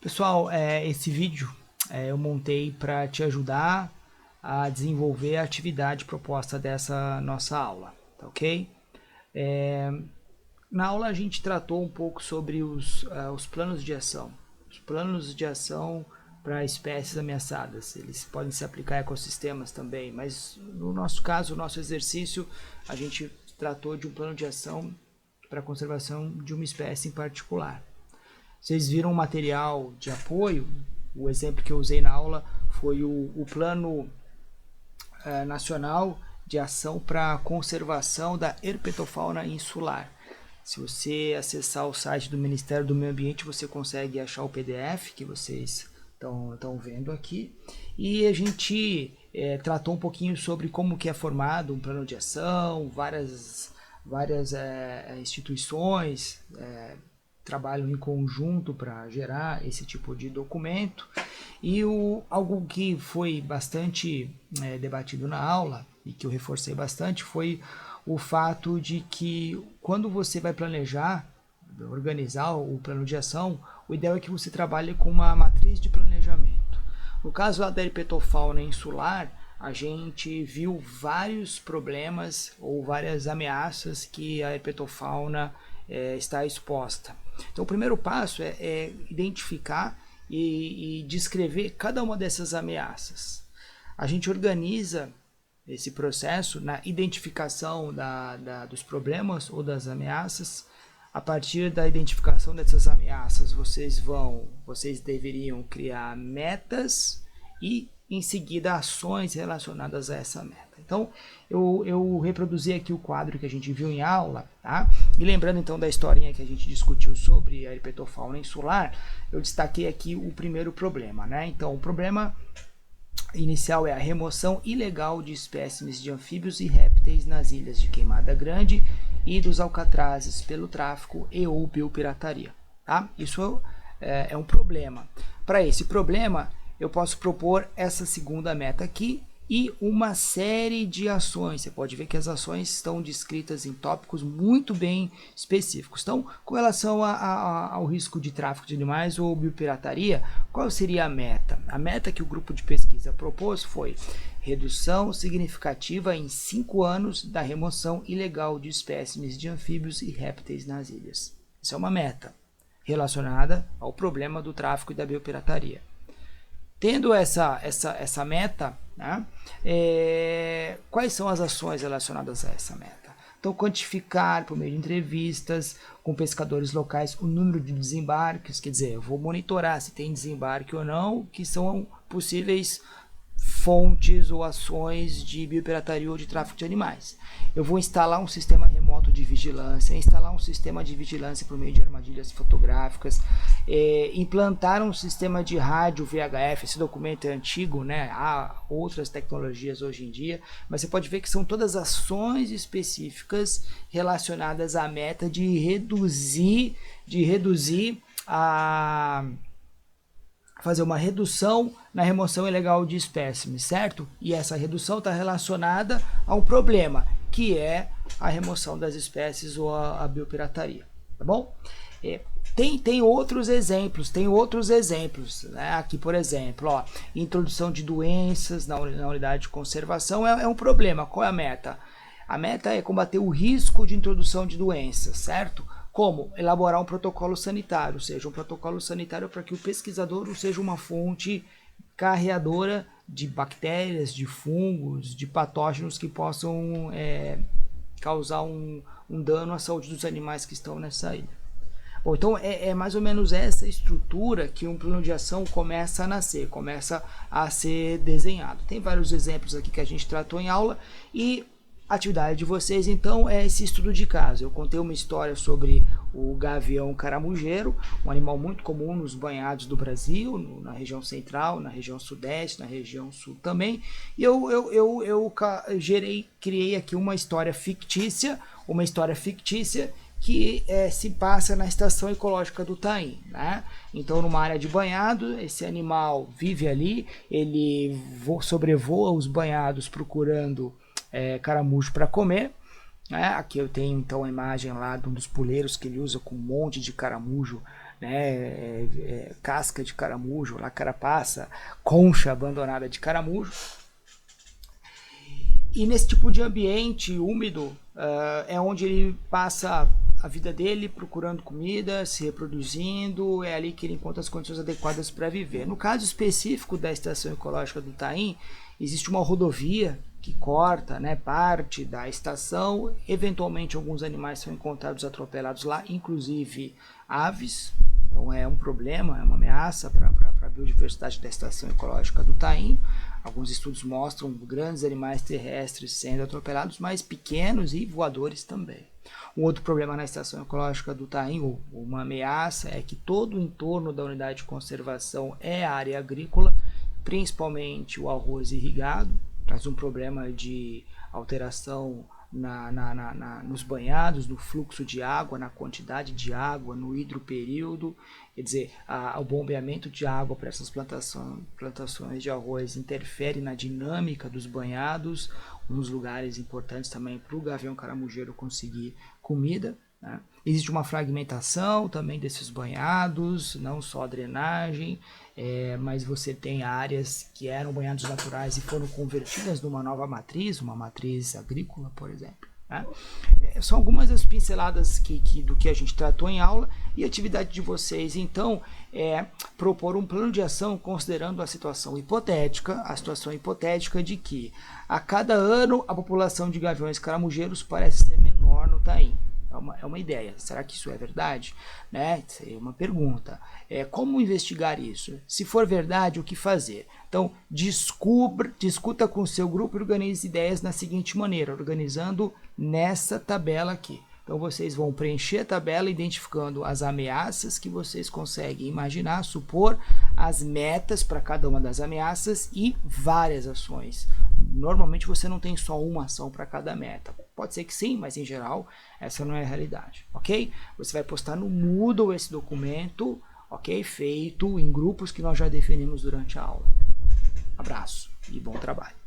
Pessoal, esse vídeo eu montei para te ajudar a desenvolver a atividade proposta dessa nossa aula, tá ok? Na aula a gente tratou um pouco sobre os planos de ação. Os planos de ação para espécies ameaçadas. Eles podem se aplicar a ecossistemas também, mas no nosso caso, o nosso exercício, a gente tratou de um plano de ação para a conservação de uma espécie em particular. Vocês viram o material de apoio, o exemplo que eu usei na aula foi o Plano Nacional de Ação para a Conservação da Herpetofauna Insular. Se você acessar o site do Ministério do Meio Ambiente, você consegue achar o PDF que vocês estão vendo aqui. E a gente tratou um pouquinho sobre como que é formado um plano de ação, várias instituições trabalham em conjunto para gerar esse tipo de documento. E algo que foi bastante debatido na aula e que eu reforcei bastante foi o fato de que quando você vai planejar, organizar o plano de ação, o ideal é que você trabalhe com uma matriz de planejamento. No caso da herpetofauna insular, a gente viu vários problemas ou várias ameaças que a herpetofauna está exposta. Então o primeiro passo é identificar e descrever cada uma dessas ameaças. A gente organiza esse processo na identificação dos problemas ou das ameaças. A partir da identificação dessas ameaças, vocês deveriam criar metas e em seguida ações relacionadas a essa meta. Então eu reproduzi aqui o quadro que a gente viu em aula, tá? E lembrando então da historinha que a gente discutiu sobre a herpetofauna insular, eu destaquei aqui o primeiro problema, né? Então o problema inicial é a remoção ilegal de espécimes de anfíbios e répteis nas ilhas de Queimada Grande e dos Alcatrazes pelo tráfico e ou biopirataria, tá? Isso é um problema. Para esse problema, eu posso propor essa segunda meta aqui e uma série de ações. Você pode ver que as ações estão descritas em tópicos muito bem específicos. Então, com relação ao risco de tráfico de animais ou biopirataria, qual seria a meta? A meta que o grupo de pesquisa propôs foi redução significativa em 5 anos da remoção ilegal de espécimes de anfíbios e répteis nas ilhas. Essa é uma meta relacionada ao problema do tráfico e da biopirataria. Tendo essa meta, né, quais são as ações relacionadas a essa meta? Então, quantificar por meio de entrevistas com pescadores locais o número de desembarques, quer dizer, eu vou monitorar se tem desembarque ou não, que são possíveis fontes ou ações de biopirataria ou de tráfico de animais. Eu vou instalar um sistema remoto de vigilância, instalar um sistema de vigilância por meio de armadilhas fotográficas, implantar um sistema de rádio VHF. Esse documento é antigo, né? Há outras tecnologias hoje em dia, mas você pode ver que são todas ações específicas relacionadas à meta de reduzir fazer uma redução na remoção ilegal de espécimes, certo? E essa redução está relacionada a um problema, que é a remoção das espécies ou a biopirataria, tá bom? Tem outros exemplos, né? Aqui, por exemplo, ó, introdução de doenças na unidade de conservação é um problema. Qual é a meta? A meta é combater o risco de introdução de doenças, certo? Como? Elaborar um protocolo sanitário, ou seja, um protocolo sanitário para que o pesquisador não seja uma fonte carreadora de bactérias, de fungos, de patógenos que possam causar um dano à saúde dos animais que estão nessa ilha. Bom, então é mais ou menos essa estrutura que um plano de ação começa a nascer, começa a ser desenhado. Tem vários exemplos aqui que a gente tratou em aula e a atividade de vocês, então, é esse estudo de caso. Eu contei uma história sobre o gavião caramujeiro, um animal muito comum nos banhados do Brasil, na região central, na região sudeste, na região sul também. E eu criei aqui uma história fictícia que se passa na estação ecológica do Taim, né? Então, numa área de banhado, esse animal vive ali, ele sobrevoa os banhados procurando caramujo para comer, né? Aqui eu tenho então a imagem lá de um dos puleiros que ele usa com um monte de caramujo né, casca de caramujo, lá carapaça, concha abandonada de caramujo. E nesse tipo de ambiente úmido é onde ele passa a vida dele procurando comida, se reproduzindo, é ali que ele encontra as condições adequadas para viver. No caso específico da estação ecológica do Taim, existe uma rodovia que corta, né, parte da estação. Eventualmente alguns animais são encontrados atropelados lá, inclusive aves. Então é um problema, é uma ameaça para a biodiversidade da estação ecológica do Taim. Alguns estudos mostram grandes animais terrestres sendo atropelados, mas pequenos e voadores também. Um outro problema na estação ecológica do Taim, ou uma ameaça, é que todo o entorno da unidade de conservação é área agrícola, principalmente o arroz irrigado, traz um problema de alteração nos banhados, no fluxo de água, na quantidade de água, no hidroperíodo. Quer dizer, o bombeamento de água para essas plantações de arroz interfere na dinâmica dos banhados, uns lugares importantes também para o gavião caramujeiro conseguir comida, né? Existe uma fragmentação também desses banhados, não só a drenagem, mas você tem áreas que eram banhados naturais e foram convertidas numa nova matriz, uma matriz agrícola, por exemplo, né? São algumas das pinceladas do que a gente tratou em aula, e a atividade de vocês, então, é propor um plano de ação considerando a situação hipotética de que a cada ano a população de gaviões caramujeiros parece ser menor no Taim. É uma ideia. Será que isso é verdade? Né? É uma pergunta. Como investigar isso? Se for verdade, o que fazer? Então, discuta com o seu grupo e organize ideias na seguinte maneira, organizando nessa tabela aqui. Então, vocês vão preencher a tabela identificando as ameaças que vocês conseguem imaginar, supor as metas para cada uma das ameaças e várias ações. Normalmente você não tem só uma ação para cada meta. Pode ser que sim, mas em geral essa não é a realidade, ok? Você vai postar no Moodle esse documento, ok? Feito em grupos que nós já definimos durante a aula. Abraço e bom trabalho.